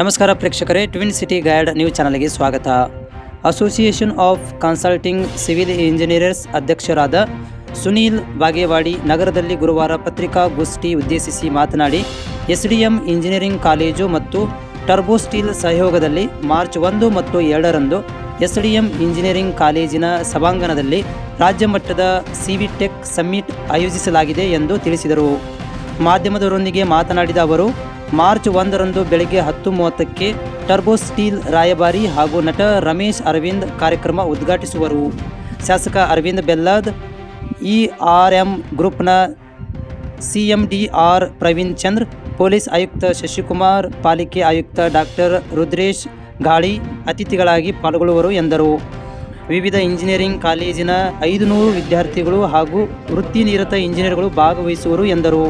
ನಮಸ್ಕಾರ ಪ್ರೇಕ್ಷಕರೇ, twin city guide news ಚಾನಲ್ಗೆ ಸ್ವಾಗತ. Association of consulting civil engineers ಅಧ್ಯಕ್ಷರಾದ ಸುನೀಲ್ ಬಾಗೇವಾಡಿ ನಗರದಲ್ಲಿ ಗುರುವಾರ ಪತ್ರಿಕಾಗೋಷ್ಠಿ ಉದ್ದೇಶಿಸಿ ಮಾತನಾಡಿ, ಎಸ್ಡಿಎಂ ಇಂಜಿನಿಯರಿಂಗ್ ಕಾಲೇಜು ಮತ್ತು ಟರ್ಬೋ ಸ್ಟೀಲ್ ಸಹಯೋಗದಲ್ಲಿ ಮಾರ್ಚ್ 1 ಮತ್ತು 2ರಂದು ಎಸ್ಡಿಎಂ ಇಂಜಿನಿಯರಿಂಗ್ ಕಾಲೇಜಿನ ಸಭಾಂಗಣದಲ್ಲಿ ರಾಜ್ಯ ಮಟ್ಟದ ಸಿವಿಟೆಕ್ ಸಮ್ಮಿಟ್ ಆಯೋಜಿಸಲಾಗಿದೆ ಎಂದು ತಿಳಿಸಿದರು. ಮಾಧ್ಯಮದವರೊಂದಿಗೆ ಮಾತನಾಡಿದ ಅವರು, ಮಾರ್ಚ್ 1ರಂದು ಬೆಳಗ್ಗೆ 10:30ಕ್ಕೆ ಟರ್ಬೋ ಸ್ಟೀಲ್ ರಾಯಭಾರಿ ಹಾಗೂ ನಟ ರಮೇಶ್ ಅರವಿಂದ್ ಕಾರ್ಯಕ್ರಮ ಉದ್ಘಾಟಿಸುವರು. ಶಾಸಕ ಅರವಿಂದ್ ಬೆಲ್ಲದ್, ಇಆರ್ಎಂ ಗ್ರೂಪ್ನ ಸಿಎಂಡಿಆರ್ ಪ್ರವೀಣ್ ಚಂದ್ರ, ಪೊಲೀಸ್ ಆಯುಕ್ತ ಶಶಿಕುಮಾರ್, ಪಾಲಿಕೆ ಆಯುಕ್ತ ಡಾಕ್ಟರ್ ರುದ್ರೇಶ್ ಗಾಳಿ ಅತಿಥಿಗಳಾಗಿ ಪಾಲ್ಗೊಳ್ಳುವರು ಎಂದರು. ವಿವಿಧ ಇಂಜಿನಿಯರಿಂಗ್ ಕಾಲೇಜಿನ 500 ವಿದ್ಯಾರ್ಥಿಗಳು ಹಾಗೂ ವೃತ್ತಿನಿರತ ಇಂಜಿನಿಯರ್ಗಳು ಭಾಗವಹಿಸುವರು ಎಂದರು.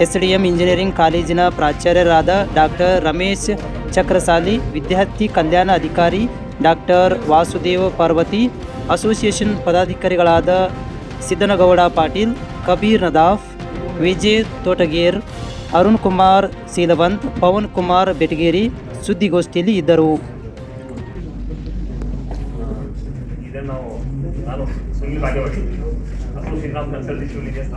ಎಸ್ಡಿಎಂ ಇಂಜಿನಿಯರಿಂಗ್ ಕಾಲೇಜಿನ ಪ್ರಾಚಾರ್ಯರಾದ ಡಾಕ್ಟರ್ ರಮೇಶ್ ಚಕ್ರಸಾಲಿ, ವಿದ್ಯಾರ್ಥಿ ಕಲ್ಯಾಣ ಅಧಿಕಾರಿ ಡಾಕ್ಟರ್ ವಾಸುದೇವ ಪಾರ್ವತಿ, ಅಸೋಸಿಯೇಷನ್ ಪದಾಧಿಕಾರಿಗಳಾದ ಸಿದ್ದನಗೌಡ ಪಾಟೀಲ್, ಕಬೀರ್ ನದಾಫ್, ವಿಜಯ್ ತೋಟಗೇರ್, ಅರುಣ್ ಕುಮಾರ್ ಸೀಲವಂತ್, ಪವನ್ ಕುಮಾರ್ ಬೆಟಗೇರಿ ಸುದ್ದಿಗೋಷ್ಠಿಯಲ್ಲಿ ಇದ್ದರು. ನಾನು Sunil Bagewadi, association of consulting civil engineers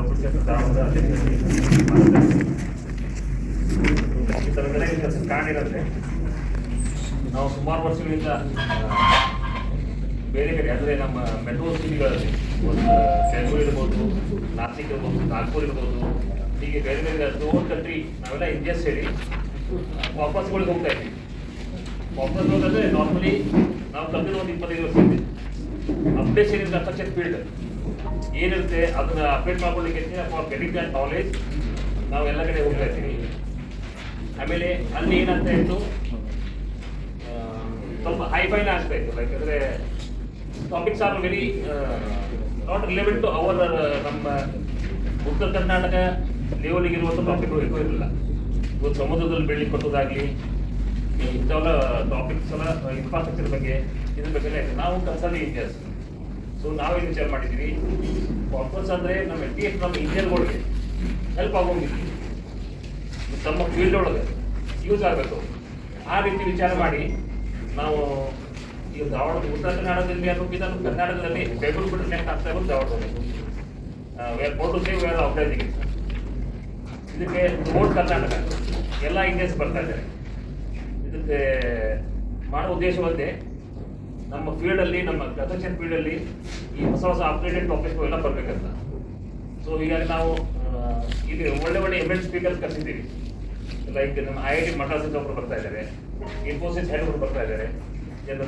ಕಾರಣ ಏನಂದರೆ, ನಾವು ಸುಮಾರು ವರ್ಷಗಳಿಂದ ಬೇರೆ ಬೇರೆ ಅಂದರೆ ನಮ್ಮ ಮೆಟ್ರೋ ಸಿಟಿಗಳಲ್ಲಿ ಒಂದು ಬೆಂಗಳೂರು ಇರ್ಬೋದು, ನಾಸಿಕ್ ಇರ್ಬೋದು, ನಾಗ್ಪುರ್ ಇರ್ಬೋದು, ಹೀಗೆ ಬೇರೆ ಬೇರೆ ಥ್ರೂಔಟ್ ಕಂಟ್ರಿ ನಾವೆಲ್ಲ ಇಂಡಿಯಾ ಸೇರಿ ವಾಪಸ್ಗಳಿಗೆ ಹೋಗ್ತಾ ಇದ್ವಿ. ವಾಪಸ್ ಹೋಗೋದ್ರೆ ನಾರ್ಮಲಿ ನಾವು ಕಲ್ತಿರೋ ಒಂದು 25 ವರ್ಷ ಇದೆ. ಅಪ್ಡೇಷನ್ ಇನ್ ಕನ್ಸ್ಟ್ರಕ್ಷನ್ ಫೀಲ್ಡ್ ಏನಿರುತ್ತೆ ಅದನ್ನ ಅಪ್ಡೇಟ್ ಮಾಡ್ಕೊಳ್ಳಿಕ್ಕೆ ಫಾರ್ ಗೆಟಿಂಗ್ ದಟ್ ನಾಲೆಜ್ ನಾವು ಎಲ್ಲ ಕಡೆ ಹೋಗ್ತಾ ಇರ್ತೀವಿ. ಆಮೇಲೆ ಅಲ್ಲಿ ಏನಾಗ್ತಾ ಇತ್ತು, ಸ್ವಲ್ಪ ಹೈಫೈನ ಆಗ್ತಾ ಇತ್ತು. ಲೈಕ್ ಅಂದರೆ topics are very not relevant to our ನಮ್ಮ ಉತ್ತರ ಕರ್ನಾಟಕ ಲೆವೆಲಿಗೆ ಇರುವಂಥ ಟಾಪಿಕ್ಗಳು ఎక్కువ ಇರಲಿಲ್ಲ. ಇವತ್ತು ಸಮುದ್ರದಲ್ಲಿ ಬೆಳ್ಳಿ ಕಟ್ಟೋದಾಗಲಿ, ಇಂಥವೆಲ್ಲ ಟಾಪಿಕ್ಸ್ ಎಲ್ಲ ಇನ್ಫ್ರಾಸ್ಟ್ರಕ್ಚರ್ ಬಗ್ಗೆ ಇದ್ರ ಬಗ್ಗೆ ನಾವು ಕನ್ಸಲ್ಟಿಂಗ್ ಇಂಜಿನಿಯರ್ಸ್. ಸೊ ನಾವೇನು ವಿಚಾರ ಮಾಡಿದ್ದೀವಿ, ವಾಪಸ್ ಅಂದರೆ ನಮ್ಮ ಅಟ್ಲೀಸ್ಟ್ ನಮ್ಮ ಇಂಜಿನಿಯರ್ಗಳಿಗೆ ಹೆಲ್ಪ್ ಆಗೋಂಗಿದ್ವಿ, ತಮ್ಮ ಫೀಲ್ಡ್ ಒಳಗೆ ಯೂಸ್ ಆಗಬೇಕು. ಆ ರೀತಿ ವಿಚಾರ ಮಾಡಿ ನಾವು ಈಗ ಧಾರವಾಡ ಉತ್ತರ ಕರ್ನಾಟಕದಲ್ಲಿ ಅನ್ನೋಕ್ಕಿಂತ ಕರ್ನಾಟಕದಲ್ಲಿ ಬೆಂಗಳೂರು ಬಿಟ್ಟು ನೆಕ್ಸ್ಟ್ ಆಗ್ತಾ ಇರೋದು ಧಾರವಾಡದಲ್ಲಿ where four to save we're organising. ಇದಕ್ಕೆ ಥ್ರೂಔಟ್ ಕರ್ನಾಟಕ ಎಲ್ಲ ಇಂಡಿಯನ್ಸ್ ಬರ್ತಾ ಇದ್ದಾರೆ. ಇದಕ್ಕೆ ಮಾಡೋ ಉದ್ದೇಶ ಒಂದೇ, ನಮ್ಮ ಫೀಲ್ಡಲ್ಲಿ, ನಮ್ಮ ಕನ್ಸ್ಟ್ರಕ್ಷನ್ ಫೀಲ್ಡಲ್ಲಿ ಈ ಹೊಸ ಹೊಸ ಅಪ್ಡೇಟೆಡ್ ಟಾಪಿಕ್ಗಳು ಎಲ್ಲ ಬರಬೇಕಂತ. ಸೊ ಹೀಗಾಗಿ ನಾವು ಇಲ್ಲಿ ಒಳ್ಳೆ ಒಳ್ಳೆ ಇವೆಂಟ್ ಸ್ಪೀಕರ್ಸ್ ಕರೆಸಿದ್ದೀವಿ. ಲೈಕ್ ನಮ್ಮ IIT ಮಡ್ರಾಸಿಂದ ಒಬ್ಬರು ಬರ್ತಾ ಇದ್ದಾರೆ, ಇನ್ಫೋಸಿಸ್ ಹೆಡ್ ಒಬ್ಬರು ಬರ್ತಾ ಇದ್ದಾರೆ,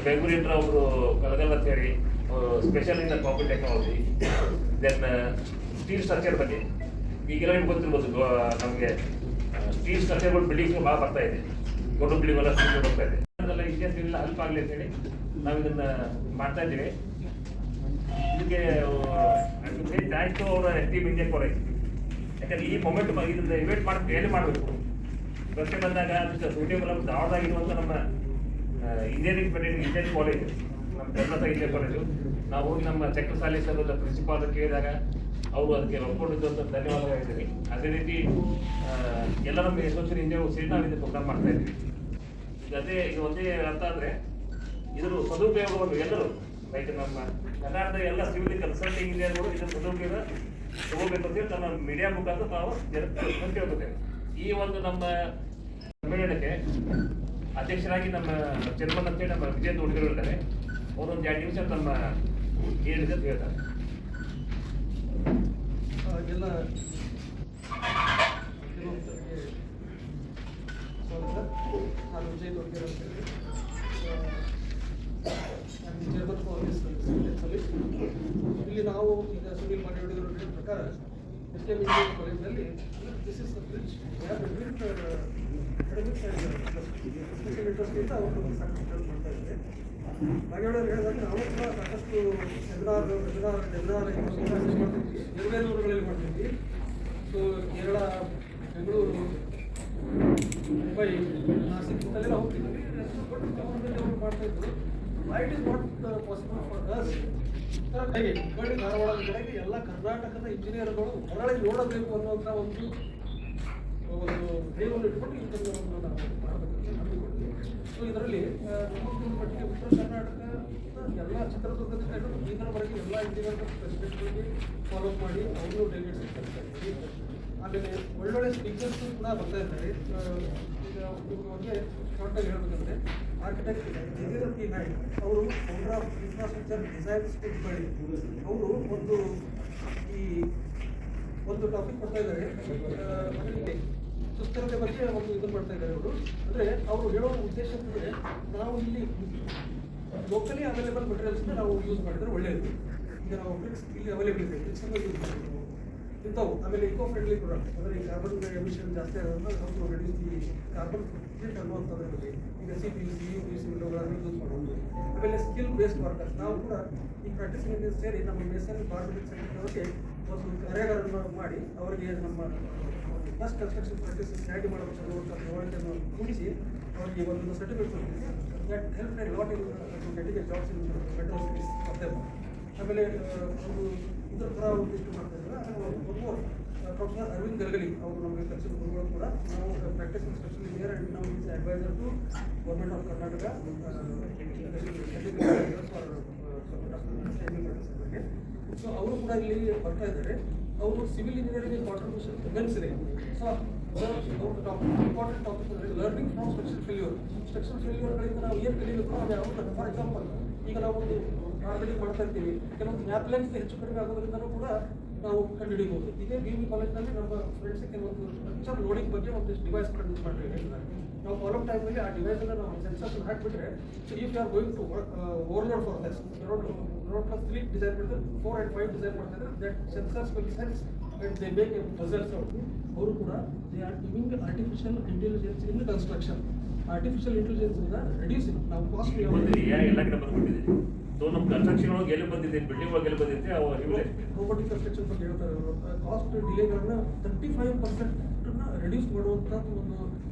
ಬೆಂಗಳೂರಿನ ಒಬ್ಬರು ಕಲಗಲ್ ಅಂತ ಹೇಳಿ special in computer technology. Then steel structure ಬಗ್ಗೆ ಈಗೆಲ್ಲ ನಿಮ್ಗೆ ಗೊತ್ತಿರ್ಬೋದು, ನಮಗೆ ಸ್ಟೀಲ್ ಸ್ಟ್ರಕ್ಚರ್ಗಳು ಬಿಲ್ಡಿಂಗ್ಸ್ ಭಾಳ ಬರ್ತಾ ಇದೆ, ದೊಡ್ಡ ಬಿಲ್ಡಿಂಗ್ ಎಲ್ಲ ಸ್ಟೀಲ್ ಬರ್ತಾ ಇದೆ. ಅದೆಲ್ಲ ಇಂಜಿನಿಯರ್ಸ್ಗೆಲ್ಲ ಹೆಲ್ಪ್ ಆಗಲಿ ಅಂತೇಳಿ ನಾವು ಇದನ್ನ ಮಾಡ್ತಾ ಇದ್ದೀವಿ. ಇದಕ್ಕೆ ಥ್ಯಾಂಕ್ಸ್ ಟು ಅವರ ಟೀಮ್ ಇಂಡಿಯಾ ಕಾಲೇಜ್. ಯಾಕಂದ್ರೆ ಈ ಮೊಮೆಂಟ್ ಇದನ್ನ ಇನ್ವೈಟ್ ಮಾಡಿ ಏನು ಮಾಡಬೇಕು ಪ್ರಶ್ನೆ ಬಂದಾಗ ಸೂಟೇಬಲ್ ಧಾರವಾಡದಾಗಿರುವಂಥ ನಮ್ಮ ಇಂಜಿನಿಯರಿಂಗ್ ಇಂಜಿನಿಯರಿಂಗ್ ಕಾಲೇಜ್, ನಮ್ಮ ಕರ್ನಾಟಕ ಇಂಜಿನಿಯರಿಂಗ್ ಕಾಲೇಜು, ನಾವು ಹೋಗಿ ನಮ್ಮ ಚಕ್ರಸಾಲಿ ಸರ್ ಪ್ರಿನ್ಸಿಪಾಲ್ ಕೇಳಿದಾಗ ಅವರು ಅದಕ್ಕೆ ಒಪ್ಕೊಂಡಿದ್ದು ಅಂತ ಧನ್ಯವಾದ ಹೇಳಿದ್ದೀವಿ. ಅದೇ ರೀತಿ ಎಲ್ಲ ನಮ್ಮ ಅಸೋಸಿಯೇಷನ್ ಇಂಜಿನಿಯರ್ ಸೇರಿ ನಾವು ಇದನ್ನು ಪ್ರೋಗ್ರಾಮ್ ಮಾಡ್ತಾ ಇದ್ದೀವಿ. ಅದೇ ಇದು ಒಂದೇ ಅರ್ಥ ಅಂದರೆ ಇದರ ಸದುಪಯೋಗವನ್ನು ಎಲ್ಲರೂ, ಲೈಕ್ ನಮ್ಮ ಕರ್ನಾಟಕದ ಎಲ್ಲ ಸಿವಿಲ್ ಕನ್ಸಲ್ಟಿಂಗ್ ಇಂಜಿನಿಯರ್ಗಳು ಇದರ ಸದುಪಯೋಗ ತಗೋಬೇಕು ಅಂತೇಳಿ ನಮ್ಮ ಮೀಡಿಯಾ ಮುಖಾಂತರ ನಾವು ಜನಕ್ಕೆ ಕೇಳ್ಕೊತೇವೆ. ಈ ಒಂದು ನಮ್ಮ ಸಮ್ಮೇಳನಕ್ಕೆ ಅಧ್ಯಕ್ಷರಾಗಿ ನಮ್ಮ ಚೇರ್ಮನ್ ಅಂತೇಳಿ ನಮ್ಮ ವಿಜಯ ಹುಡುಗರು ಇರ್ತಾರೆ. ಅವರೊಂದು 2 ನಿಮಿಷ ನಮ್ಮ ಏನಿದೆ ಅಂತ ಹೇಳ್ತಾರೆ. ಎಲ್ಲ ನಾನು ವಿಜಯ್ ಹುಡುಗರು ಅಂತೇಳಿ ಚೇರ್ಮನ್ ಇಲ್ಲಿ ನಾವು ಈಗ ಸುನೀಲ್ ಬಾಗೇವಾಡಿಯವರು ಹೇಳಿದ ಪ್ರಕಾರ ಎಸ್ಡಿಎಂ ಇಂಜಿನಿಯರಿಂಗ್ ಕಾಲೇಜಿನಲ್ಲಿ this is the bridge special ಇಂಟ್ರೆಸ್ಟಿಂದ ಅವರು ಸಾಕಷ್ಟು ಹೆಲ್ಪ್ ಮಾಡ್ತಾ ಇದ್ದಾರೆ. ಬಾಗೇವಾಡಿಯವರು ಹೇಳಿದಾಗ ನಾವು ಕೂಡ ಸಾಕಷ್ಟು ಸೆಮಿನಾರ್ ಮಾಡ್ತಿದ್ವಿ, ಬೇರೆ ಬೇರೆ ಊರುಗಳಲ್ಲಿ ಮಾಡ್ತಿದ್ವಿ. ಸೊ ಕೇರಳ, ಬೆಂಗಳೂರು, ಮುಂಬೈ, ನಾಸಿಕ್ ಇಂಥಲ್ಲೆಲ್ಲ ಹೋಗ್ತಿದ್ವಿ. ಬಟ್ ಅವರು ಮಾಡ್ತಾ ಇದ್ರು. Why it is not possible for us ಹಾಗೆ ಹುಬ್ಬಳ್ಳಿ ಧಾರವಾಡದ ಕಡೆಗೆ ಎಲ್ಲ ಕರ್ನಾಟಕದ ಇಂಜಿನಿಯರ್ಗಳು ಹೊರಳಿ ನೋಡಬೇಕು ಅನ್ನುವಂಥ ಒಂದು ಧ್ಯೇಯವನ್ನು ಇಟ್ಕೊಂಡು ಇಂಥದ್ದನ್ನು ನಾವು ಮಾಡಬೇಕಂತ ಚಿತ್ರದುರ್ಗದ ಸ್ಟ್ಯಾಂಡರ್ಡ್ ಬೀದರ್ವರೆಗೆ ಎಲ್ಲ ಇಂಜಿನಿಯರ್ ಪ್ರೆಸಿಡೆಂಟ್ಗಳಿಗೆ ಫಾಲೋ ಮಾಡಿ ಅವರು ಡೆಲಿಗೇಟ್ಸ್ ಕಳಿಸ್ತಾರೆ. ಆಮೇಲೆ ಒಳ್ಳೊಳ್ಳೆ ಸ್ಪೀಕರ್ಸ್ ಕೂಡ ಬರ್ತಾ ಇದ್ದಾರೆ. ಈಗ ನಿಮಗೆ ಶಾರ್ಟಾಗಿ ಹೇಳಬೇಕಂದ್ರೆ ಆರ್ಕಿಟೆಕ್ಟ್ ಇಂಜಿನಿಯರ್ ಪಿ ನಾಯ್ಕ್ ಅವರು founder of infrastructure design school ಮಾಡಿ ಅವರು ಒಂದು ಟಾಪಿಕ್ ಕೊಡ್ತಾ ಇದ್ದಾರೆ. ಸುಸ್ಥಿರತೆ ಬಗ್ಗೆ ಒಂದು ಇದು ಮಾಡ್ತಾ ಇದ್ದಾರೆ ಅವರು. ಅಂದರೆ ಅವರು ಹೇಳೋ ಉದ್ದೇಶ ಅಂತಂದರೆ ನಾವು ಇಲ್ಲಿ ಲೋಕಲಿ ಅವೈಲೇಬಲ್ ಮೆಟೀರಿಯಲ್ಸ್ನ ನಾವು ಯೂಸ್ ಮಾಡಿದರೆ ಒಳ್ಳೆಯದು. ಈಗ ನಾವು ಬ್ರಿಕ್ಸ್ ಇಲ್ಲಿ ಅವೈಲೇಬಲ್ ಇದೆ, ಬ್ರಿಕ್ಸನ್ನು ಯೂಸ್ ಮಾಡ್ತೀವಿ ಇಂಥವು. ಆಮೇಲೆ ಇಕೋ ಫ್ರೆಂಡ್ಲಿ ಪ್ರಾಡಕ್ಟ್ ಅಂದರೆ ಈ ಕಾರ್ಬನ್ ಎಮಿಷನ್ ಜಾಸ್ತಿ ಆಗೋದ್ರಿಂದ ನಾವು ರೆಡ್ಯೂಸ್ ದಿ ಕಾರ್ಬನ್ ಫುಟ್ಪ್ರಿಂಟ್ ಅನ್ನುವಂಥದ್ರಲ್ಲಿ ಈಗ CPC ವಿಂಡೋಗಳನ್ನು ಯೂಸ್ ಮಾಡೋದು. ಆಮೇಲೆ ಸ್ಕಿಲ್ ಬೇಸ್ಡ್ ವರ್ಕರ್ಸ್ ನಾವು ಕೂಡ ಈ ಪ್ರಾಕ್ಟೀಸಿಂಗ್ ಸೇರಿ ನಮ್ಮ ಮೇಸನ್ ಕಾರ್ಬನಿಕ್ ಸೆಕ್ಟರ್ಗೆ ಒಂದು ಕಾರ್ಯಾಗಾರವನ್ನು ಮಾಡಿ ಅವರಿಗೆ ನಮ್ಮ ಫಸ್ಟ್ ಕನ್ಸ್ಟ್ರಕ್ಷನ್ ಪ್ರಾಕ್ಟೀಸಸ್ ಹ್ಯಾಂಡಿ ಮಾಡಬೇಕು ಅನ್ನುವಂಥ ತಿಳುವಳಿಕೆಯನ್ನು ಮೂಡಿಸಿ ಅವರಿಗೆ ಒಂದು ಸರ್ಟಿಫಿಕೇಟ್ ಕೊಡ್ತೀವಿ. That help A lot in getting A jobs in metro cities of them. ಆಮೇಲೆ ಒಂದು ಇದರ ಥರ ಒಂದು ಇಷ್ಟು ಮಾಡ್ತಾ ಇದ್ದಾರೆ. ಆಮೇಲೆ ಪ್ರೊಫೆಸರ್ ಅರವಿಂದ್ ಗಲಗಲಿ ಅವರು ನಮಗೆ ಕಲಿಸಿದ ಗುರುಗಳು ಕೂಡ ನಾವು ಪ್ರಾಕ್ಟೀಸ್ ಇನ್ಸ್ಟ್ರಕ್ಷನ್ ಇಂಜಿನಿಯರ್ ಆ್ಯಂಡ್ ನಾವು is advisor to government of Karnataka ಬಗ್ಗೆ. ಸೊ ಅವರು ಕೂಡ ಇಲ್ಲಿ ಬರ್ತಾ ಇದ್ದಾರೆ. ಅವರು ಸಿವಿಲ್ ಇಂಜಿನಿಯರಿಂಗ್ ಕಾಂಟ್ರಿಬ್ಯೂಷನ್ ಇಮೆನ್ಸ್ ಇದೆ. ಸೊ ಇಂಪಾರ್ಟೆಂಟ್ ಟಾಪಿಕ್ ಅಂದರೆ learning from structural failure. Structural ಫೇಲ್ಯೂರ್ಗಳಿಂದ ನಾವು ಏನು ಕಲಿಬೇಕು ಅದು ಯಾವುದು. ಫಾರ್ ಎಕ್ಸಾಂಪಲ್ ಈಗ ನಾವು ಒಂದು ಮಾರ್ಕೆಟಿಂಗ್ ಮಾಡ್ತಾ ಇರ್ತೀವಿ, ಕೆಲವೊಂದು ಮ್ಯಾಪ್ ಲೆಂತ್ ಹೆಚ್ಚು ಕಡಿಮೆ ಆಗೋದ್ರಿಂದಲೂ ಕೂಡ ನಾವು ಕಂಡುಹಿಡಿಯಬಹುದು. ಇದೇ BV ಕಾಲೇಜ್ನಲ್ಲಿ ನಮ್ಮ ಫ್ರೆಂಡ್ಸಿಗೆ ಕೆಲವೊಂದು ಸ್ಟ್ರಕ್ಚರ್ ಲೋಡಿಂಗ್ ಬಗ್ಗೆ ಒಂದಿಷ್ಟು ಡಿವೈಸ್ ಕಂಡು ಮಾಡಿರಿ. ನಾವು ಫಾಲೋ ಟೈಮಲ್ಲಿ ಆ ಡಿವೈಸನ್ನು ನಾವು ಸೆನ್ಸರ್ಸ್ ಹಾಕಿಬಿಟ್ರೆ so if you are going to overload for this road plus 3 design ಮಾಡಿದ್ರೆ 4 and 5 ಡಿಸೈನ್ ಮಾಡ್ತಿದ್ರೆ that sensors will sense and they make a buzzers out. ಅವರು ಕೂಡ they are giving artificial intelligence in construction. Artificial intelligence ಇಂದ reducing ನಾವು cost ಎಲ್ಲ ಕಡೆ ಬಂದ್ಬಿಟ್ಟಿದೆ. So ನಮ್ಮ ಕನ್ಸ್ಟ್ರಕ್ಷನ್ ಒಳಗೆ ಎಲ್ಲಿ ಬಂದಿದೆ, ಬಿಲ್ಡಿಂಗ್ ಒಳಗೆ ಎಲ್ಲಿ ಬಂದಿದೆ ಅವು ರೋಬೋಟಿಕ್ ಕನ್ಸ್ಟ್ರಕ್ಷನ್ ಬಗ್ಗೆ ಹೇಳ್ತಾರೆ ಅವರು. ಕಾಸ್ಟ್ ಡಿಲೇಗಳನ್ನ 35% ರೆಡ್ಯೂಸ್ ಮಾಡುವಂಥದ್ದು ಒಂದು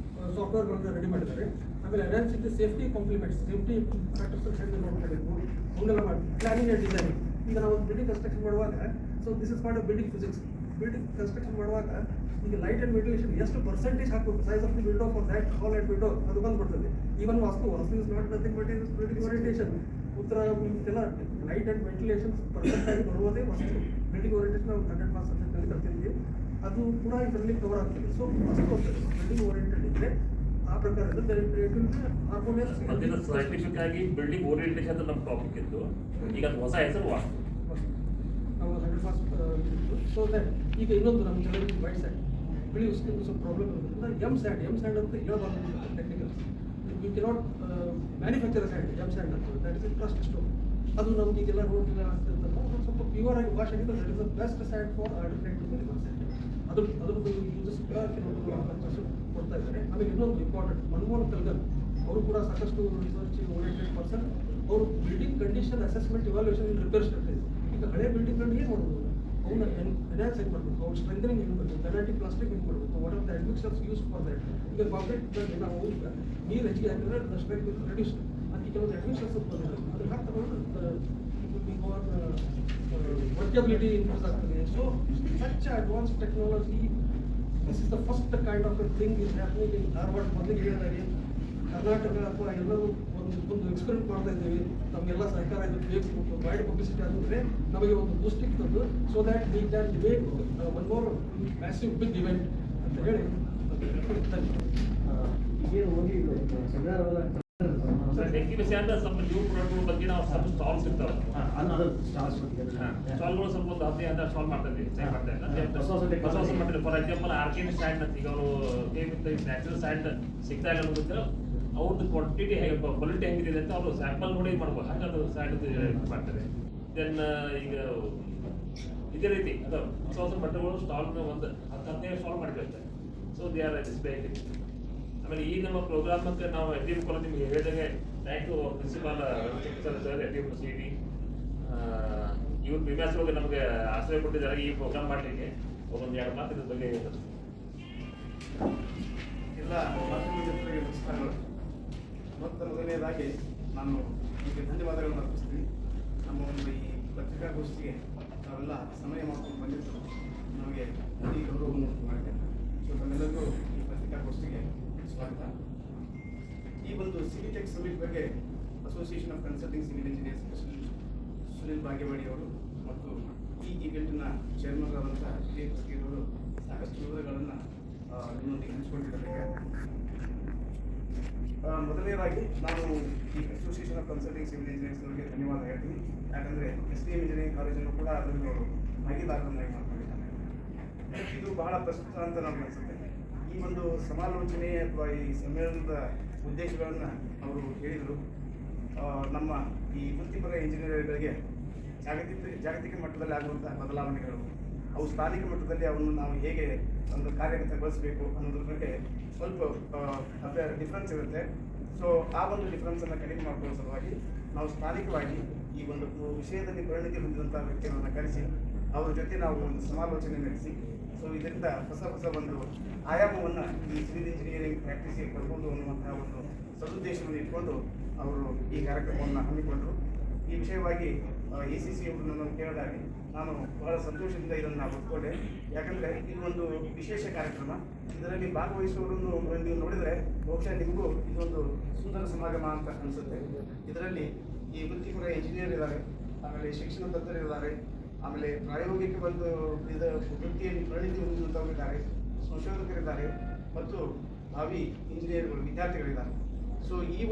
ಸಾಫ್ಟ್ವೇರ್ಗಳನ್ನ ರೆಡಿ ಮಾಡಿದ್ದಾರೆ. ಆಮೇಲೆ analytics safety compliments safety factors ಹೆಂಗೆ ನೋಡ್ಕೊಂಡಿದ್ದು ಅವನ್ನೆಲ್ಲ ಮಾಡಿ ಪ್ಲಾನಿಂಗ್ ಆ್ಯಂಡ್ ಡಿಸೈನಿಂಗ್. ಈಗ ನಾವು ಒಂದು ಬಿಲ್ಡಿಂಗ್ ಕನ್ಸ್ಟ್ರಕ್ಷನ್ ಮಾಡುವಾಗ so this is called building physics. Building construction ಮಾಡುವಾಗ ಈಗ ಲೈಟ್ ಆ್ಯಂಡ್ ವೆಂಟಿಲೇಷನ್ ಎಷ್ಟು ಪರ್ಸೆಂಟೇಜ್ ಹಾಕಬೇಕು, size of the window for that hall and window ಅದು ಬಂದ್ಬಿಡ್ತದೆ. Even Vastu is not nothing but is building orientation. ಉತ್ತರ ಎಲ್ಲ light and ventilation perfect ಆಗಿ ಬರುವುದೇ ವಾಸ್ತು. ಬಿಲ್ಡಿಂಗ್ ಓರಿಯಂಟೇಷನ್ ನಾವು 100 ಸಬ್ಜೆಕ್ಟಲ್ಲಿ ಕಲ್ತಿದ್ದೀವಿ, ಅದು ಕೂಡ ಇದರಲ್ಲಿ ಕವರ್ ಆಗ್ತದೆ. ಸೊ ವಾಸ್ತು ಬಿಲ್ಡಿಂಗ್ ಓರಿಯೆಂಟೆಡ್ ಇದ್ದರೆ ಆ ಪ್ರಕಾರ ಹಾರ್ಮೋನಿಯಸ್ ಸೈಂಟಿಫಿಕ್ ಆಗಿ ಬಿಲ್ಡಿಂಗ್ ಓರಿಯೆಂಟೇಷನ್ ನಮ್ಮ ಟಾಪಿಕ್ ಇತ್ತು. ಈಗ ಅದು ಹೊಸ ಹೆಸರು ವಾಸ್ತು. ನಾವು 100% ಸೊ ದಟ್ ಈಗ ಇನ್ನೊಂದು ನಮ್ಮ ಜನರಿಗೆ ವೈಟ್ ಸ್ಯಾಂಡ್ ಬಿಳಿ ಉಸ್ಕಿನ ಸ್ವಲ್ಪ ಪ್ರಾಬ್ಲಮ್ ಇರೋದ್ರಿಂದ ಎಮ್ ಸ್ಯಾಂಡ್ ಅಂತ ಹೇಳಬಾರ್ದು technical. We cannot manufacture sand M sand ಅಂತ ದಟ್ ಇಸ್ ಟ್ರಸ್ಟ್ ಸ್ಟೋನ್. ಅದು ನಮ್ಗೆ ಈಗೆಲ್ಲ ರೋಡ್ಗೆಲ್ಲ ಆಗ್ತಿರ್ತಲ್ಲ ಅದು ಸ್ವಲ್ಪ ಪ್ಯೂರ್ ಆಗಿ ವಾಶ್ ಆಗಿದ್ದು that is the best sand for artificial sand. ಅದ್ರದ್ದು ಯೂಸಸ್ ಕೂಡ ಕೆಲವೊಂದು ಕೊಡ್ತಾ ಇದ್ದಾರೆ. ಆಮೇಲೆ ಇನ್ನೊಂದು ಇಂಪಾರ್ಟೆಂಟ್ ಮನಮೋಹನ್ ಕಲ್ಗರ್ ಅವರು ಕೂಡ ಸಾಕಷ್ಟು ರಿಸರ್ಚ್ ಓರಿಯೆಂಟೆಡ್ ಪರ್ಸನ್. ಅವರು ಬಿಲ್ಡಿಂಗ್ ಕಂಡೀಷನ್ ಅಸೆಸ್ಮೆಂಟ್ ಇವಾಲ್ಯೂಷನ್ ಇನ್ ರಿಪೇರ್ ಸ್ಟ್ರಕ್ಚರ್. ಈಗ ಹಳೆ ಬಿಲ್ಡಿಂಗ್ಗಳನ್ನ ಏನು ಮಾಡ್ಬೋದು, ಅವನ್ನ ಎನ್ಹಾನ್ಸ್ ಹೆಂಗೆ ಮಾಡಬೇಕು, ಅವ್ರು ಸ್ಟ್ರೆಂಥನಿಂಗ್ ಹೆಂಗೆ ಮಾಡಬೇಕು, ಪೆನಾಲ್ಟಿಕ್ ಪ್ಲಾಸ್ಟಿಕ್ ಹೆಂಗೆ ಮಾಡಬೇಕು, what are the admixtures use for that. ಈಗ ಕಾಂಕ್ರೀಟ್ ನಾವು ಈಗ ನೀರು ಹೆಚ್ಚಿಗೆ ಹಾಕಿದ್ರೆ ದ ಸ್ಟ್ರೆಂತ್ ವಿಲ್ ರೆಡ್ಯೂಸ್. ಅದಕ್ಕೆ ಕೆಲವೊಂದು ಅಡ್ಮಿಕ್ಸರ್ಸ್ ಬಂದಿದೆ, ಅದನ್ನ ಹಾಕ್ತಗೊಂಡು ವರ್ಕಬಿಲಿಟಿ ಇನ್ಕ್ರೀಸ್ ಆಗ್ತದೆ. So such advance technology this is the first kind of A thing is happening in Dharwad. ಮೊದಲಿಗೆ ಹೇಳಿದಾಗೆ ಕರ್ನಾಟಕ ಅಥವಾ ಎಲ್ಲರೂ ಒಂದು ಎಕ್ಸ್ಪೆರಿಮೆಂಟ್ ಮಾಡ್ತಾ ಇದ್ದೀವಿ. ನಮಗೆಲ್ಲ ಸಹಕಾರ ಇದು ಬೇಕು, ವೈಡ್ ಪಬ್ಲಿಸಿಟಿ ಆಗಿದ್ರೆ ನಮಗೆ ಒಂದು ಬೂಸ್ಟಿಂಗ್ ತಂದು so that we can make one more massive big event ಅಂತ ಹೇಳಿ ಡೆಕ್ಕಿ ವಿಷಯ ಅಂದ್ರೆ ಸ್ವಲ್ಪ ನ್ಯೂ ಪ್ರಾಡಕ್ಟ್ ಬಗ್ಗೆ ನಾವು ಸ್ವಲ್ಪ ಸ್ಟಾಲ್ಸ್ ಇರ್ತಾವೆ. ಸ್ಟಾಲ್ಗಳು ಸ್ವಲ್ಪ ಒಂದು 10 ಸ್ಟಾಲ್ ಮಾಡ್ತಾ ಇದ್ದೀವಿ. ಹೊಸ ಮಟೀರಿಯಲ್ ಫಾರ್ ಎಕ್ಸಾಂಪಲ್ ಆರ್ಕಿನ್ ಸ್ಟ್ಯಾಂಡ್ ಅಂತ ಈಗ ಅವರು ನ್ಯಾಚುರಲ್ ಸ್ಟ್ಯಾಂಡ್ ಸಿಗ್ತಾ ಇಲ್ಲ ಅನ್ನೋದಿದ್ರೆ ಅವ್ರದ್ದು ಕ್ವಾಂಟಿಟಿ ಹೇಗೆ ಕ್ವಾಲಿಟಿ ಹೆಂಗಿದೆ ಅಂತ ಅವರು ಸ್ಯಾಂಪಲ್ ನೋಡಿ ಮಾಡ್ಬೋದು. ಹಾಗೆ ಅದು ಸ್ಟ್ಯಾಂಡ್ ಮಾಡ್ತಾರೆ. ದೆನ್ ಈಗ ಇದೇ ರೀತಿ ಅದು ಹೊಸ ಮಟೀರಿಯಲ್ಗಳು ಸ್ಟಾಲ್ ಒಂದು 10 ಸ್ಟಾಲ್ ಮಾಡಿರ್ತಾರೆ. So they are display. ಆಮೇಲೆ ಈ ನಮ್ಮ ಪ್ರೋಗ್ರಾಮಕ್ಕೆ ನಾವು FDM ಕಾಲೇಜ್ ನಿಮಗೆ ಹೇಳಿದಾಗೆ thank you principal sir FDM CET ಇವ್ರು ಪ್ರಿಮ್ಯಾಸ್ ಒಳಗೆ ನಮಗೆ ಆಶ್ರಯ ಕೊಟ್ಟಿದ್ದಾರೆ ಈ ಪ್ರೋಗ್ರಾಮ್ ಮಾಡಲಿಕ್ಕೆ. ಒಂದು 2 ಮಾತು ಇದ್ರ ಬಗ್ಗೆ ಹೇಳ್ತಾರೆ. ಎಲ್ಲ ಮಾಧ್ಯಮಗಳಿಗೆ ನಮಸ್ಕಾರಗಳು. ಮೊದಲನೇದಾಗಿ ನಾನು ನಿಮಗೆ ಧನ್ಯವಾದಗಳನ್ನು ಅರ್ಪಿಸ್ತೀನಿ. ನಮ್ಮ ಒಂದು ಈ ಪತ್ರಿಕಾಗೋಷ್ಠಿಗೆ ನಾವೆಲ್ಲ ಸಮಯ ಮಾಡ್ಕೊಂಡು ಬಂದಿದ್ದು ನಮಗೆ ಅತಿ ಗೌರವವನ್ನು ಮಾಡಿದೆ. ಸೊ ತಮ್ಮೆಲ್ಲರಿಗೂ ಈ ಪತ್ರಿಕಾಗೋಷ್ಠಿಗೆ ಸ್ವಾಗತ. ಈ ಒಂದು ಸಿವಿಟೆಕ್ ಸಮಿಟ್ ಬಗ್ಗೆ association of consulting civil engineers Sunil ಭಾಗ್ಯವಾಡಿಯವರು ಮತ್ತು ಈ ಈವೆಂಟಿನ ಚೇರ್ಮನ್ರಾದಂಥ ಅವರು ಸಾಕಷ್ಟು ವಿವರಗಳನ್ನು ನಿಮ್ಮೊಂದಿಗೆ ಹಂಚಿಕೊಂಡಿದ್ದಾರೆ. ಮೊದಲನೇದಾಗಿ ನಾನು ಈ ಅಸೋಸಿಯೇಷನ್ ಆಫ್ ಕನ್ಸಲ್ಟಿಂಗ್ ಸಿವಿಲ್ ಇಂಜಿನಿಯರ್ಸ್ನವರಿಗೆ ಧನ್ಯವಾದ ಹೇಳ್ತೀನಿ. ಯಾಕಂದರೆ SDM ಇಂಜಿನಿಯರಿಂಗ್ ಕಾಲೇಜನ್ನು ಕೂಡ ಅದನ್ನು ಭಾಗಿದಾರರನ್ನಾಗಿ ಮಾಡ್ಕೊಂಡಿದ್ದಾರೆ. ಇದು ಬಹಳ ಪ್ರಸ್ತುತ ಅಂತ ನಮ್ಗೆ ಅನಿಸುತ್ತೆ. ಈ ಒಂದು ಸಮಾಲೋಚನೆ ಅಥವಾ ಈ ಸಮ್ಮೇಳನದ ಉದ್ದೇಶಗಳನ್ನು ಅವರು ಹೇಳಿದರು. ನಮ್ಮ ಈ ವೃತ್ತಿಪರ ಇಂಜಿನಿಯರ್ಗಳಿಗೆ ಜಾಗತಿಕ ಮಟ್ಟದಲ್ಲಿ ಆಗುವಂತಹ ಬದಲಾವಣೆಗಳು, ಅವು ಸ್ಥಾನಿಕ ಮಟ್ಟದಲ್ಲಿ ಅವನ್ನು ನಾವು ಹೇಗೆ ಒಂದು ಕಾರ್ಯಗತಗೊಳಿಸಬೇಕು ಅನ್ನೋದ್ರ ಬಗ್ಗೆ ಸ್ವಲ್ಪ ಡಿಫ್ರೆನ್ಸ್ ಇರುತ್ತೆ. ಸೊ ಆ ಒಂದು ಡಿಫ್ರೆನ್ಸನ್ನು ಕಡಿಮೆ ಮಾಡ್ಕೊಳ್ಳೋ ಸಲುವಾಗಿ ನಾವು ಸ್ಥಾನಿಕವಾಗಿ ಈ ಒಂದು ವಿಷಯದಲ್ಲಿ ಪರಿಣಿತಿ ಹೊಂದಿದಂಥ ವ್ಯಕ್ತಿಗಳನ್ನು ಕರೆಸಿ ಅವ್ರ ಜೊತೆ ನಾವು ಒಂದು ಸಮಾಲೋಚನೆ ನಡೆಸಿ, ಸೊ ಇದರಿಂದ ಹೊಸ ಒಂದು ಆಯಾಮವನ್ನು ಈ ಸಿವಿಲ್ ಇಂಜಿನಿಯರಿಂಗ್ ಪ್ರಾಕ್ಟೀಸಿಗೆ ಕೊಡ್ಬೋದು ಅನ್ನುವಂತಹ ಒಂದು ಸದುದ್ದೇಶವನ್ನು ಇಟ್ಕೊಂಡು ಅವರು ಈ ಕಾರ್ಯಕ್ರಮವನ್ನು ಹಮ್ಮಿಕೊಂಡರು. ಈ ವಿಷಯವಾಗಿ ACC ಅವರು ನನ್ನನ್ನು ಕೇಳಿದಾಗ ನಾನು ಬಹಳ ಸಂತೋಷದಿಂದ ಇದನ್ನು ಒಪ್ಪಿಕೊಂಡೆ. ಯಾಕಂದರೆ ಇದು ಒಂದು ವಿಶೇಷ ಕಾರ್ಯಕ್ರಮ. ಇದರಲ್ಲಿ ಭಾಗವಹಿಸುವವರನ್ನು ನೀವು ನೋಡಿದರೆ ಬಹುಶಃ ನಿಮಗೂ ಇದೊಂದು ಸುಂದರ ಸಮಾಗಮ ಅಂತ ಅನಿಸುತ್ತೆ. ಇದರಲ್ಲಿ ಈ ವೃತ್ತಿಪರ ಇಂಜಿನಿಯರ್ ಇದ್ದಾರೆ, ಆಮೇಲೆ ಶಿಕ್ಷಣ ತಜ್ಞರಿದ್ದಾರೆ, ಆಮೇಲೆ ಪ್ರಾಯೋಗಿಕ ಒಂದು ವೃತ್ತಿಯಲ್ಲಿ ಪರಿಣಿತಿ ಹೊಂದಿದಂಥವರಿದ್ದಾರೆ, ಸಂಶೋಧಕರಿದ್ದಾರೆ ಮತ್ತು ಭಾವಿ ಇಂಜಿನಿಯರ್ಗಳು ವಿದ್ಯಾರ್ಥಿಗಳಿದ್ದಾರೆ. ಸೊ ಈ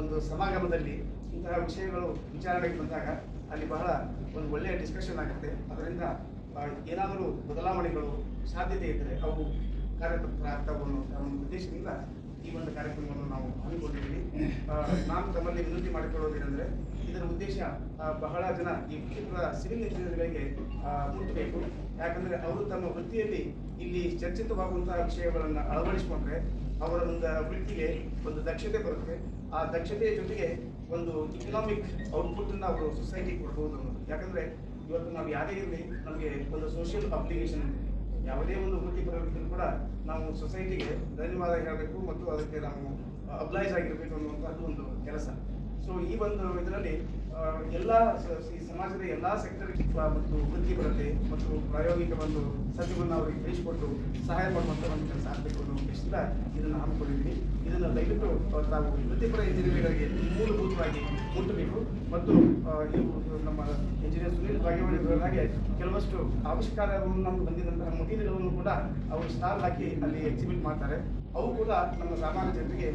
ಒಂದು ಸಮಾಗಮದಲ್ಲಿ ಇಂತಹ ವಿಷಯಗಳು ವಿಚಾರಣೆಗೆ ಬಂದಾಗ ಅಲ್ಲಿ ಬಹಳ ಒಂದು ಒಳ್ಳೆಯ ಡಿಸ್ಕಷನ್ ಆಗುತ್ತೆ. ಅದರಿಂದ ಏನಾದರೂ ಬದಲಾವಣೆಗಳು ಸಾಧ್ಯತೆ ಇದ್ದರೆ ಅವು ಕಾರ್ಯತಂತ್ರ ಆಗ್ತಾವೆ ಅನ್ನೋ ಒಂದು ಉದ್ದೇಶದಿಂದ ಈ ಒಂದು ಕಾರ್ಯಕ್ರಮವನ್ನು ನಾವು ಹಮ್ಮಿಕೊಂಡಿದ್ದೀವಿ. ನಾನು ತಮ್ಮಲ್ಲಿ ವಿನಂತಿ ಮಾಡಿಕೊಳ್ಳೋದೇನೆಂದರೆ ಇದರ ಉದ್ದೇಶ ಬಹಳ ಜನ ಈ ವೃತ್ತಿಪರ ಸಿವಿಲ್ ಇಂಜಿನಿಯರ್ಗಳಿಗೆ ಮುಟ್ಟಬೇಕು. ಯಾಕಂದರೆ ಅವರು ತಮ್ಮ ವೃತ್ತಿಯಲ್ಲಿ ಇಲ್ಲಿ ಚರ್ಚಿತವಾಗುವಂತಹ ವಿಷಯಗಳನ್ನು ಅಳವಡಿಸಿಕೊಂಡ್ರೆ ಅವರ ಒಂದು ವೃತ್ತಿಗೆ ಒಂದು ದಕ್ಷತೆ ಬರುತ್ತೆ. ಆ ದಕ್ಷತೆಯ ಜೊತೆಗೆ ಒಂದು ಇಕನಾಮಿಕ್ ಔಟ್ಪುಟ್ಟನ್ನು ಅವರು ಸೊಸೈಟಿಗೆ ಕೊಡ್ಬೋದು ಅನ್ನೋದು. ಯಾಕಂದರೆ ಇವತ್ತು ನಾವು ಯಾರೇ ಇರಲಿ ನಮಗೆ ಒಂದು ಸೋಷಿಯಲ್ ಅಪ್ಲಿಕೇಶನ್ ಇದೆ. ಯಾವುದೇ ಒಂದು ವೃತ್ತಿಪರ ವ್ಯಕ್ತಿಯೂ ಕೂಡ ನಾವು ಸೊಸೈಟಿಗೆ ಧನ್ಯವಾದ ಹೇಳಬೇಕು ಮತ್ತು ಅದಕ್ಕೆ ನಾವು ಅಬ್ಲೈಸ್ ಆಗಿರಬೇಕು ಅನ್ನುವಂಥದ್ದು ಒಂದು ಕೆಲಸ. ಸೊ ಈ ಒಂದು ಇದರಲ್ಲಿ ಎಲ್ಲ ಈ ಸಮಾಜದ ಎಲ್ಲ ಸೆಕ್ಟರ್ ಮತ್ತು ವೃತ್ತಿಪರತೆ ಮತ್ತು ಪ್ರಾಯೋಗಿಕ ಒಂದು ಸತ್ಯವನ್ನು ಅವರಿಗೆ ತಿಳಿಸಿಕೊಟ್ಟು ಸಹಾಯ ಮಾಡುವಂಥ ಒಂದು ಕೆಲಸ ಆಗಬೇಕು ಅನ್ನೋ ಉದ್ದೇಶದಿಂದ ಇದನ್ನು ಹಮ್ಮಿಕೊಂಡಿದ್ದೀವಿ. ಇದನ್ನು ದಯವಿಟ್ಟು ನಾವು ವೃತ್ತಿಪರ ಇಂಜಿನಿಯರ್ಗಳಿಗೆ ಮೂಲಭೂತವಾಗಿ ಮುಟ್ಟಬೇಕು ಮತ್ತು ಇವು ನಮ್ಮ ಇಂಜಿನಿಯರ್ ಸುನೀಲ್ ಭಾಗ್ಯವಾಡಿ ಹಾಗೆ ಕೆಲವಷ್ಟು ಆವಿಷ್ಕಾರವನ್ನು ನಮ್ಗೆ ಬಂದಿದ್ದಂತಹ ಮಟೀರಿಯಲ್ಗಳನ್ನು ಕೂಡ ಅವರು ಸ್ಟಾಲ್ ಹಾಕಿ ಅಲ್ಲಿ ಎಕ್ಸಿಬಿಟ್ ಮಾಡ್ತಾರೆ. ಅವು ಕೂಡ ನಮ್ಮ ಸಾಮಾನ್ಯ ಜನರಿಗೆ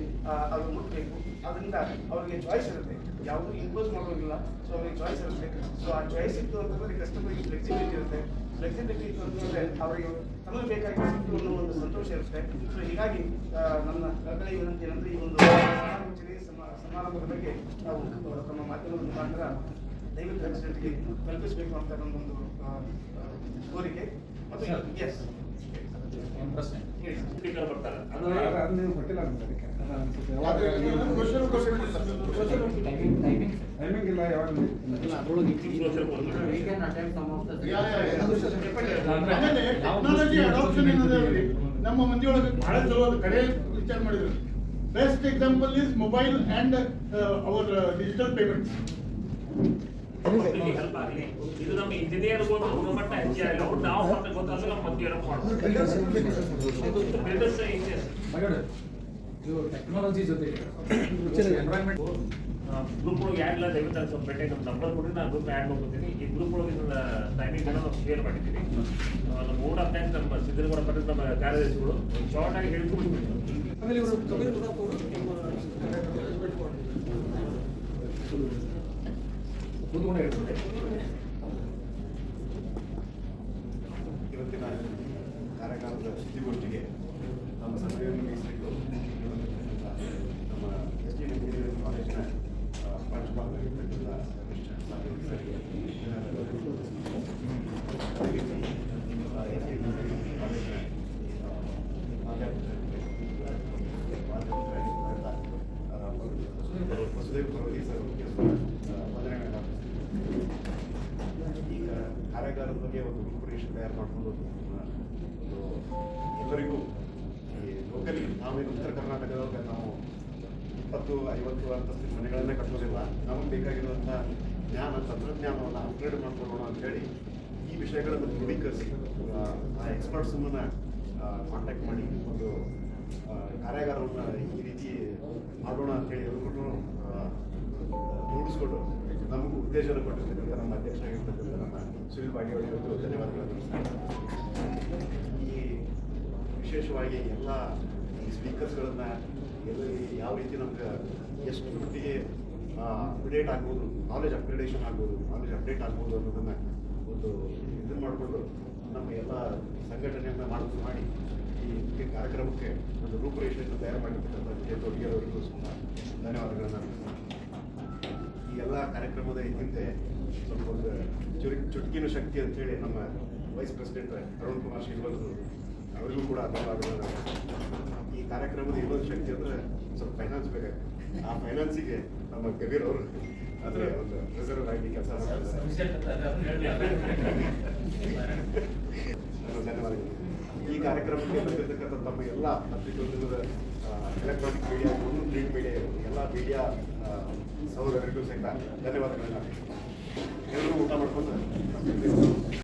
ಅದು ಮುಟ್ಟಬೇಕು. ಅದರಿಂದ ಅವರಿಗೆ ಚಾಯ್ಸ್ ಇರುತ್ತೆ, ಯಾವುದೂ ಇಂಪೋಸ್ ಮಾಡೋದಿಲ್ಲ. ಸೊ ಅವರಿಗೆ ಚಾಯ್ಸ್ ಇರುತ್ತೆ. ಸೊ ಆ ಚಾಯ್ಸ್ ಇತ್ತು ಅಂತಂದರೆ ಕಸ್ಟಮರ್ಗೆ ಫ್ಲೆಕ್ಸಿಬಿಲಿಟಿ ಇರುತ್ತೆ. ಫ್ಲೆಕ್ಸಿಬಿಲಿಟಿ ಇತ್ತು ಅಂತಂದರೆ ಅವರಿಗೆ ತಮಗೆ ಬೇಕಾಗಿ ಸಿಕ್ತು ಅನ್ನೋ ಒಂದು ಸಂತೋಷ ಇರುತ್ತೆ. ಸೊ ಹೀಗಾಗಿ ನನ್ನ ಕಳಕಳಿ ವಿನಂತಿ ಏನಂದರೆ ಈ ಒಂದು ಸಮಾರಂಭದ ಬಗ್ಗೆ ನಾವು ನಮ್ಮ ಮಾಧ್ಯಮದ ಮುಖಾಂತರ ದಯವಿಟ್ಟು ಜನರಿಗೆ ಕಲ್ಪಿಸಬೇಕು ಅಂತ ನನ್ನೊಂದು ಕೋರಿಕೆ. ಮತ್ತು ಎಸ್ ಪ್ರಶ್ನೆ ಸ್ಪೀಕರ್ ಬರ್ತಾರೆ ಟೈಮಿಂಗ್ ಇಲ್ಲ ಯಾವಾಗ ಟೆಕ್ನಾಲಜಿ ಅಡಾಪ್ಷನ್ ಏನಂದ್ರೆ ನಮ್ಮ ಮಂದಿಯೊಳಗೆ ಬಹಳ ಚಲೋ ಕಡೆ ವಿಚಾರ ಮಾಡಿದ್ರು. Best example is mobile and our digital payments. Help ಆಗಲಿ. ಇದು ನಮ್ಮ ಇಂಜಿನಿಯರ್ಗಳು ಗುಣಮಟ್ಟ ಹೆಚ್ಚಾಗಲಿ. ಅವ್ರು ನಾವು ಮತ್ತೆ ಗೊತ್ತಾಗಲ್ಲ ನಮ್ಮ ಮಂದಿ ಟೆಕ್ನಾಲಜಿ ಜೊತೆ ಎನ್ವೈರನ್ಮೆಂಟ್ ಗ್ರೂಪ್ ಒಳಗೆ ಆ್ಯಡ್ ಇಲ್ಲ. ದಯವಿಟ್ಟು ಸ್ವಲ್ಪ ಭೇಟಿ ನಮ್ಮ ನಂಬರ್ ಕೊಡಿ, ನಾನು ಗ್ರೂಪ್ ಆ್ಯಡ್ ಮಾಡ್ಕೊತೀನಿ. ಈ ಗ್ರೂಪ್ ಒಳಗೆ ಟೈಮಿಂಗ್ ನಾವು ಶೇರ್ ಮಾಡಿದ್ದೀನಿ. ನಮ್ಮ ಓಡ್ ಆಫ್ ಟೈಮ್ ನಮ್ಮ ಸಿದ್ದರಗೌಡ ಪಟ್ಟಣ ನಮ್ಮ ಕಾರ್ಯದರ್ಶಿಗಳು ಶಾರ್ಟ್ ಆಗಿ ಹೇಳ್ಕೊಡ್ತೀನಿ. ಆಮೇಲೆ ಇವರು ಕಬೀರ್ ಗುಲಾಬ್ ಅವರು ನಮ್ಮ ಕೂತ್ಕೊಂಡು ಹೇಳ್ತಾರೆ. ಇವತ್ತಿನ ಕಾರ್ಯಕ್ರಮದ ಸುದ್ದಿಗೋಷ್ಠಿಗೆ ನಮ್ಮ ಸಭೆಯನ್ನು ಮೀಸಲಿಟ್ಟು ನಮ್ಮ SDM ಇಂಜಿನಿಯರಿಂಗ್ ಕಾಲೇಜಿನ ಪ್ರಾಂಶುಪಾಲರಾಗಿರ್ತಕ್ಕಂಥ ವಸುದೇವ್ ಪರ್ವತಿ ಸರ್ ವಂದನೆಗಳನ್ನು. ಈಗ ಕಾರ್ಯಾಗಾರದ ಬಗ್ಗೆ ಒಂದು ರೂಪುರೇಷೆ ತಯಾರು ಮಾಡಿಕೊಂಡು ಒಂದು ಎಲ್ಲರಿಗೂ ಈ ಲೋಕಲಿ ನಾವೇನು ಉತ್ತರ ಕರ್ನಾಟಕದೊಳಗೆ ನಾವು 20-50 ಅಂತಸ್ತಿನ ಮನೆಗಳನ್ನೇ ಕಟ್ಟೋದಿಲ್ಲ. ನಮಗೆ ಬೇಕಾಗಿರುವಂಥ ಜ್ಞಾನ ತಂತ್ರಜ್ಞಾನವನ್ನು ಅಪ್ಗ್ರೇಡ್ ಮಾಡ್ಕೊಳ್ಳೋಣ ಅಂತೇಳಿ ಈ ವಿಷಯಗಳನ್ನು ದೃಢೀಕರಿಸಿ ಆ ಎಕ್ಸ್ಪರ್ಟ್ಸನ್ನು ಕಾಂಟ್ಯಾಕ್ಟ್ ಮಾಡಿ ಒಂದು ಕಾರ್ಯಾಗಾರವನ್ನು ಈ ರೀತಿ ಮಾಡೋಣ ಅಂತೇಳಿ ಎಲ್ಲರೂ ರೂಢಿಸ್ಕೊಂಡು ನಮಗೂ ಉತ್ತೇಜನ ಕೊಟ್ಟಿರ್ತಕ್ಕಂಥ ನಮ್ಮ ಅಧ್ಯಕ್ಷರಾಗಿರ್ತಕ್ಕಂಥ ನಮ್ಮ ಸುನಿಲ್ ಬಾಗೇವಾಡಿ ಅವರಿಗೂ ಧನ್ಯವಾದಗಳನ್ನು ಈ ವಿಶೇಷವಾಗಿ ಎಲ್ಲ ಈ ಸ್ಪೀಕರ್ಸ್ಗಳನ್ನು ಎಲ್ಲರಿಗೆ ಯಾವ ರೀತಿ ನಮ್ಗೆ ಎಷ್ಟು ಮಟ್ಟಿಗೆ ಅಪ್ಡೇಟ್ ಆಗ್ಬೋದು, ನಾಲೆಜ್ ಅಪ್ಗ್ರೇಡೇಷನ್ ಆಗ್ಬೋದು, ನಾಲೆಜ್ ಅಪ್ಡೇಟ್ ಆಗ್ಬೋದು ಅನ್ನೋದನ್ನು ಒಂದು ಇದನ್ನು ಮಾಡಿಕೊಂಡು ನಮ್ಮ ಎಲ್ಲ ಸಂಘಟನೆಯನ್ನು ಮಾಡಿ ಈ ಮುಖ್ಯ ಕಾರ್ಯಕ್ರಮಕ್ಕೆ ಒಂದು ರೂಪುರೇಷೆಯನ್ನು ತಯಾರು ಮಾಡಿರ್ತಕ್ಕಂಥ ವಿಜಯ ತೊಡಗಿಯವರಿಗೂ ಸಹ ಧನ್ಯವಾದಗಳನ್ನು ಅರ್ಪಿಸ್ತೀನಿ. ಈ ಎಲ್ಲ ಕಾರ್ಯಕ್ರಮದ ಹಿಂದೆ ಸ್ವಲ್ಪ ಒಂದು ಚುಟುಕಿನ ಶಕ್ತಿ ಅಂತೇಳಿ ನಮ್ಮ ವೈಸ್ ಪ್ರೆಸಿಡೆಂಟ್ ಅರುಣ್ ಕುಮಾರ್ ಶ್ರೀನಿವಾಸರು ಅವರಿಗೂ ಕೂಡ ಧನ್ಯವಾದಗಳನ್ನು. ಈ ಕಾರ್ಯಕ್ರಮದ ಇನ್ನೊಂದು ಶಕ್ತಿ ಅಂದರೆ ಸ್ವಲ್ಪ ಫೈನಾನ್ಸ್ ಬೇಕಾಗುತ್ತೆ. ಆ ಫೈನಾನ್ಸಿಗೆ ನಮ್ಮ ಕಬೀರ್ ಅವರು ಅದರ ಒಂದು ರಿಸರ್ವ್ ಆಗಿ ಕೆಲಸ ಮಾಡ್ತಾರೆ. ಧನ್ಯವಾದಗಳು. ಈ ಕಾರ್ಯಕ್ರಮಕ್ಕೆ ಬಂದಿರತಕ್ಕಂಥ ತಮ್ಮ ಎಲ್ಲ ಪತ್ರಿಕೋದ್ಯಮದ ಎಲೆಕ್ಟ್ರಾನಿಕ್ ಮೀಡಿಯಾ ಮತ್ತು ಪ್ರಿಂಟ್ ಮೀಡಿಯಾ ಎಲ್ಲ ಮೀಡಿಯಾ ಸಹೋದರರಿಗೂ ಸಹಿತ ಧನ್ಯವಾದಗಳನ್ನು. ಎಲ್ಲರೂ ಊಟ ಮಾಡ್ಕೊಂಡು